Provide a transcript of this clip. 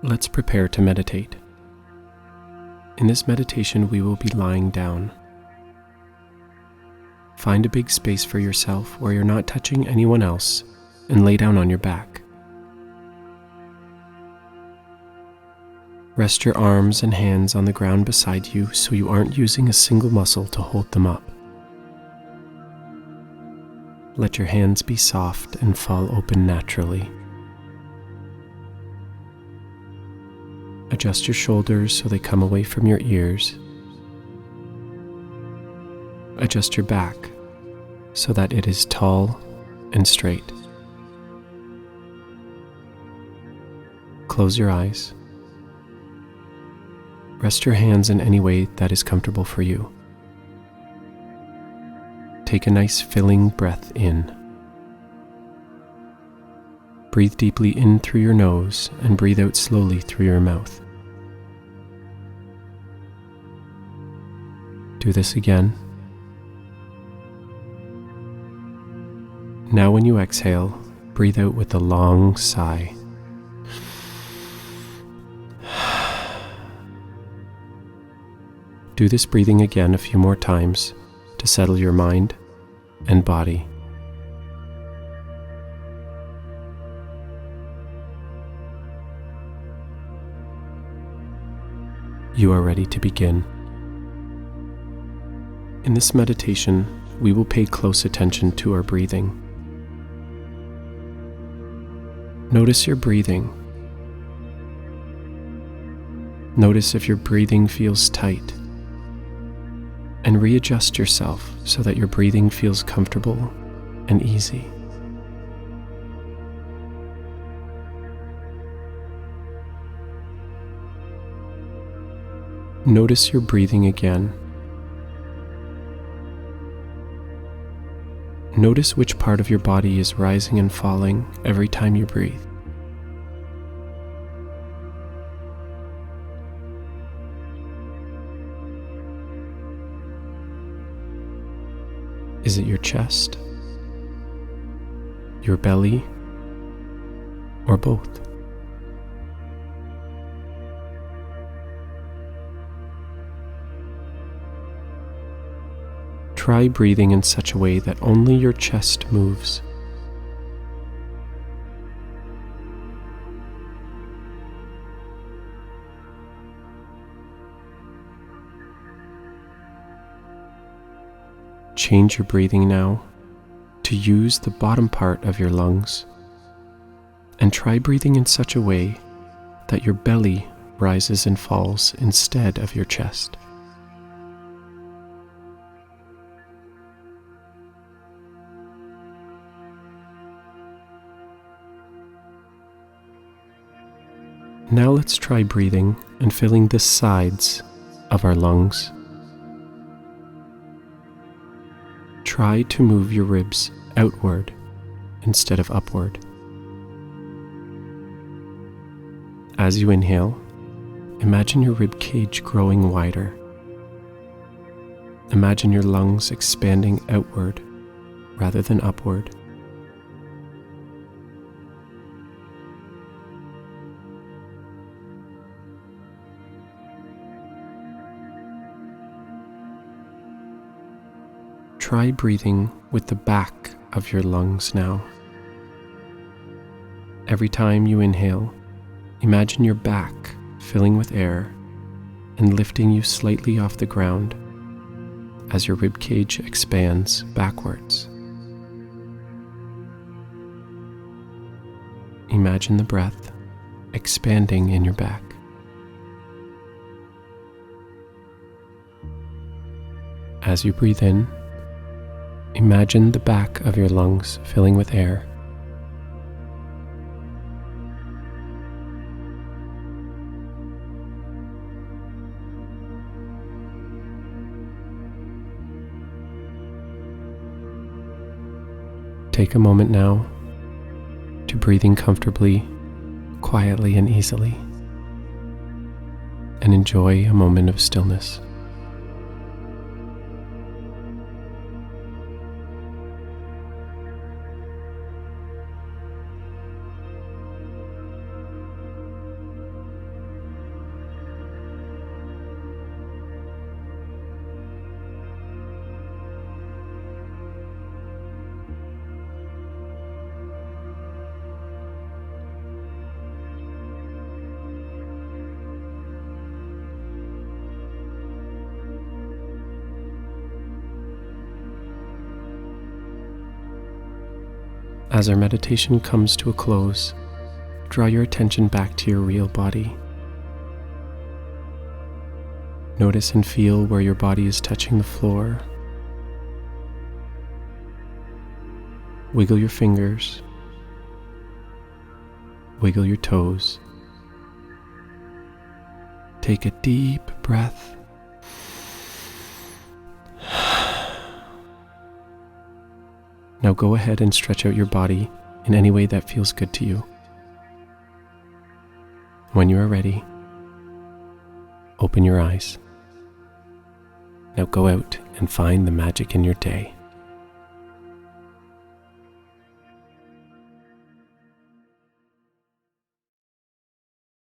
let's prepare to meditate. In this meditation, we will be lying down. Find a big space for yourself where you're not touching anyone else and lay down on your back. Rest your arms and hands on the ground beside you so you aren't using a single muscle to hold them up. Let your hands be soft and fall open naturally. Adjust your shoulders so they come away from your ears. Adjust your back so that it is tall and straight. Close your eyes. Rest your hands in any way that is comfortable for you. Take a nice filling breath in. Breathe deeply in through your nose and breathe out slowly through your mouth. Do this again. Now when you exhale, breathe out with a long sigh. Do this breathing again a few more times to settle your mind and body. You are ready to begin. In this meditation, we will pay close attention to our breathing. Notice your breathing. Notice if your breathing feels tight, and readjust yourself so that your breathing feels comfortable and easy. Notice your breathing again. Notice which part of your body is rising and falling every time you breathe. Is it your chest, your belly, or both? Try breathing in such a way that only your chest moves. Change your breathing now to use the bottom part of your lungs, and try breathing in such a way that your belly rises and falls instead of your chest. Now let's try breathing and filling the sides of our lungs. Try to move your ribs outward instead of upward. As you inhale, imagine your rib cage growing wider. Imagine your lungs expanding outward rather than upward. Try breathing with the back of your lungs now. Every time you inhale, imagine your back filling with air and lifting you slightly off the ground as your rib cage expands backwards. Imagine the breath expanding in your back. As you breathe in, imagine the back of your lungs filling with air. Take a moment now to breathing comfortably, quietly, and easily, and enjoy a moment of stillness. As our meditation comes to a close, draw your attention back to your real body. Notice and feel where your body is touching the floor. Wiggle your fingers. Wiggle your toes. Take a deep breath. Now go ahead and stretch out your body in any way that feels good to you. When you are ready, open your eyes. Now go out and find the magic in your day.